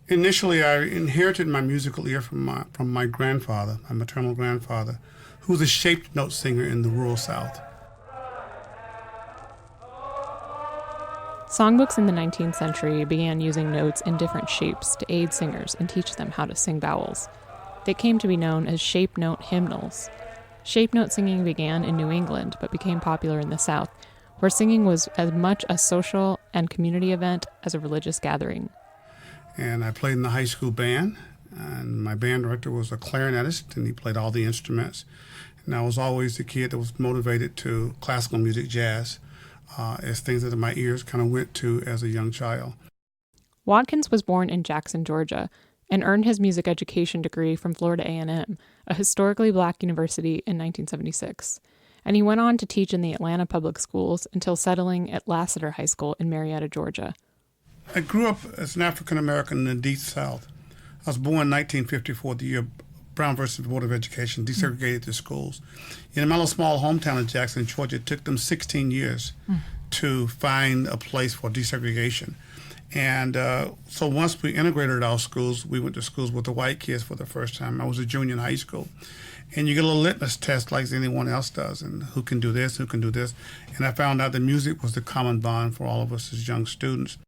Initially, I inherited my musical ear from my grandfather, my maternal grandfather, who was a shaped note singer in the rural South. Songbooks in the 19th century began using notes in different shapes to aid singers and teach them how to sing vowels. They came to be known as shape note hymnals. Shape note singing began in New England but became popular in the South, where singing was as much a social and community event as a religious gathering. And I played in the high school band, and my band director was a clarinetist, and he played all the instruments. And I was always the kid that was motivated to classical music, jazz, as things that my ears kind of went to as a young child. Watkins was born in Jackson, Georgia, and earned his music education degree from Florida A&M, a historically black university, in 1976. And he went on to teach in the Atlanta public schools until settling at Lassiter High School in Marietta, Georgia. I grew up as an African American in the Deep South. I was born in 1954, the year Brown versus Board of Education desegregated the schools. In my little small hometown of Jackson, Georgia, it took them 16 years to find a place for desegregation. And so once we integrated our schools, we went to schools with the white kids for the first time. I was a junior in high school. And you get a little litmus test like anyone else does, and who can do this, who can do this. And I found out that music was the common bond for all of us as young students.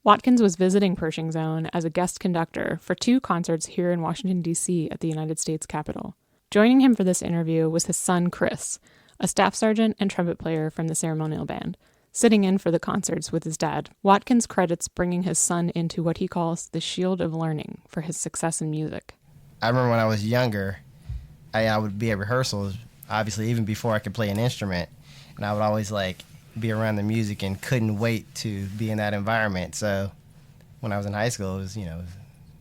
Watkins was visiting Pershing Zone as a guest conductor for 2 concerts here in Washington, D.C. at the United States Capitol. Joining him for this interview was his son, Chris, a staff sergeant and trumpet player from the ceremonial band. Sitting in for the concerts with his dad, Watkins credits bringing his son into what he calls the shield of learning for his success in music. I remember when I was younger, I would be at rehearsals, obviously even before I could play an instrument, and I would always be around the music and couldn't wait to be in that environment. So when I was in high school, it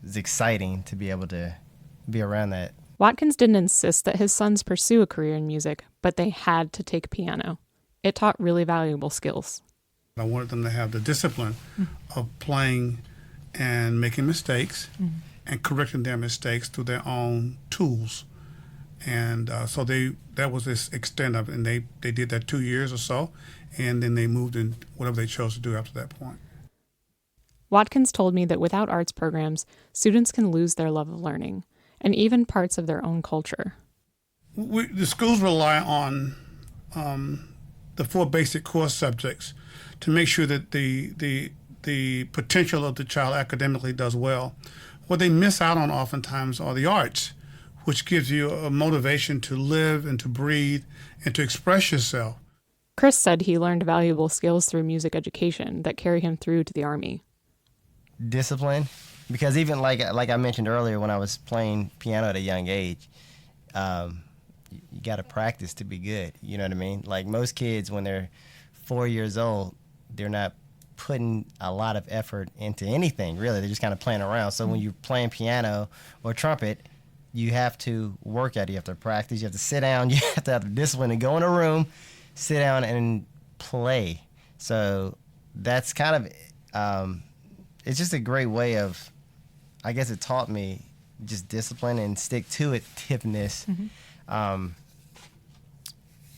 was exciting to be able to be around that. Watkins didn't insist that his sons pursue a career in music, but they had to take piano. It taught really valuable skills. I wanted them to have the discipline of playing and making mistakes and correcting their mistakes through their own tools. And so that was this extent of it, and they did that 2 years or so, and then they moved in whatever they chose to do after that point. Watkins told me that without arts programs, students can lose their love of learning, and even parts of their own culture. The schools rely on the 4 basic core subjects to make sure that the potential of the child academically does well. What they miss out on oftentimes are the arts, which gives you a motivation to live and to breathe and to express yourself. Chris said he learned valuable skills through music education that carry him through to the Army. Discipline, because even like I mentioned earlier, when I was playing piano at a young age, you got to practice to be good. You know what I mean? Like most kids, when they're 4 years old, they're not putting a lot of effort into anything, really. They're just kind of playing around. So when you're playing piano or trumpet, you have to work at it. You have to practice. You have to sit down. You have to have the discipline to go in a room, sit down, and play. So that's kind of, it's just a great way of, I guess it taught me just discipline and stick-to-it-tiveness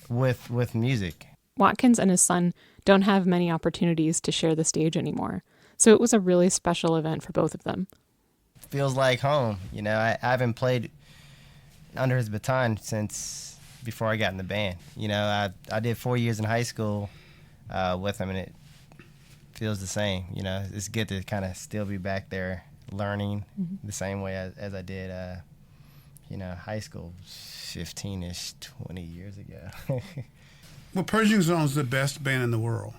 with music. Watkins and his son don't have many opportunities to share the stage anymore, so it was a really special event for both of them. Feels like home. I haven't played under his baton since before I got in the band. I did 4 years in high school with him, and it feels the same. It's good to kind of still be back there learning the same way as I did, high school 15-ish, 20 years ago. Well, Pershing Zone is the best band in the world.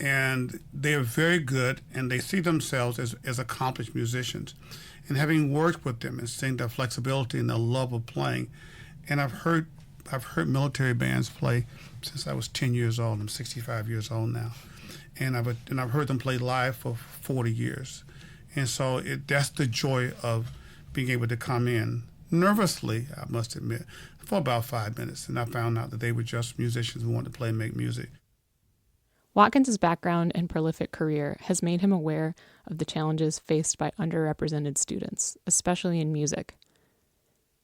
And they are very good, and they see themselves as accomplished musicians. And having worked with them and seeing their flexibility and their love of playing, and I've heard military bands play since I was 10 years old. I'm 65 years old now, and I've heard them play live for 40 years. And so that's the joy of being able to come in nervously, I must admit, for about 5 minutes, and I found out that they were just musicians who wanted to play and make music. Watkins' background and prolific career has made him aware of the challenges faced by underrepresented students, especially in music.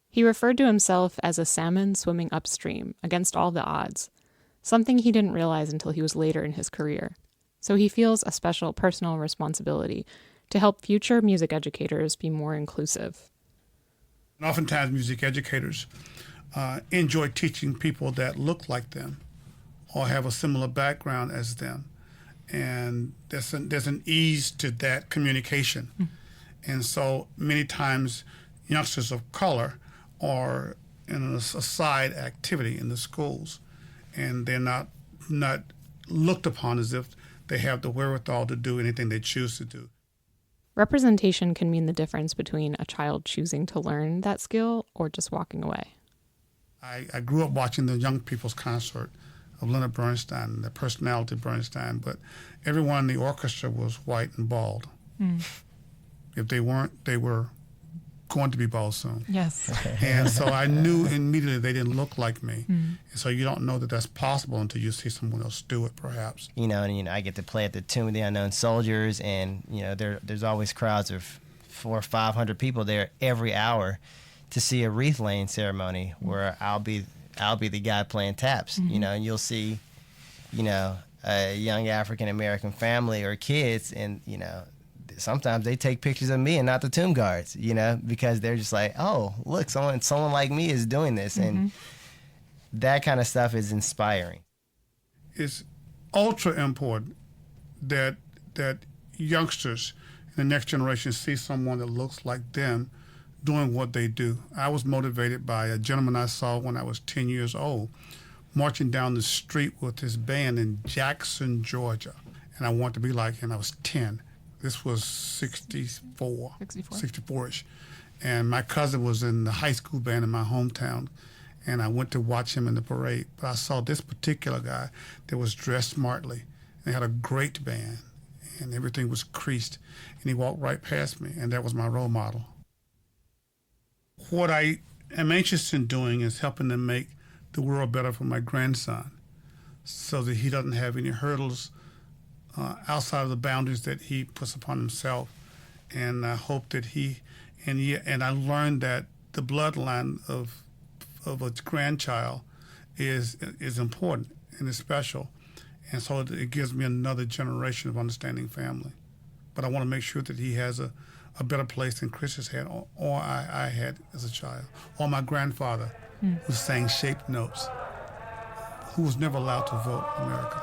He referred to himself as a salmon swimming upstream against all the odds, something he didn't realize until he was later in his career. So he feels a special personal responsibility to help future music educators be more inclusive. And oftentimes music educators enjoy teaching people that look like them or have a similar background as them. And there's an ease to that communication. And so many times youngsters of color are in a side activity in the schools, and they're not looked upon as if they have the wherewithal to do anything they choose to do. Representation can mean the difference between a child choosing to learn that skill or just walking away. I grew up watching the young people's concert of Leonard Bernstein, the personality Bernstein, but everyone in the orchestra was white and bald. If they weren't, they were going to be bald soon. Yes. And so I knew immediately they didn't look like me. And so you don't know that that's possible until you see someone else do it, perhaps. I get to play at the Tomb of the Unknown Soldiers, and there's always crowds of 400 or 500 people there every hour to see a wreath laying ceremony where I'll be the guy playing taps. And you'll see, a young African American family or kids, and sometimes they take pictures of me and not the tomb guards, because they're just like, oh, look, someone like me is doing this. And that kind of stuff is inspiring. It's ultra important that youngsters in the next generation see someone that looks like them doing what they do. I was motivated by a gentleman I saw when I was 10 years old, marching down the street with his band in Jackson, Georgia. And I wanted to be like him. I was 10. This was 64-ish. And my cousin was in the high school band in my hometown, and I went to watch him in the parade. But I saw this particular guy that was dressed smartly, and had a great band, and everything was creased, and he walked right past me, and that was my role model. What I am anxious in doing is helping to make the world better for my grandson so that he doesn't have any hurdles outside of the boundaries that he puts upon himself. And I hope that and I learned that the bloodline of a grandchild is important and is special. And so it gives me another generation of understanding family. But I want to make sure that he has a better place than Chris has had, or I had as a child, or my grandfather who sang shaped notes, who was never allowed to vote in America.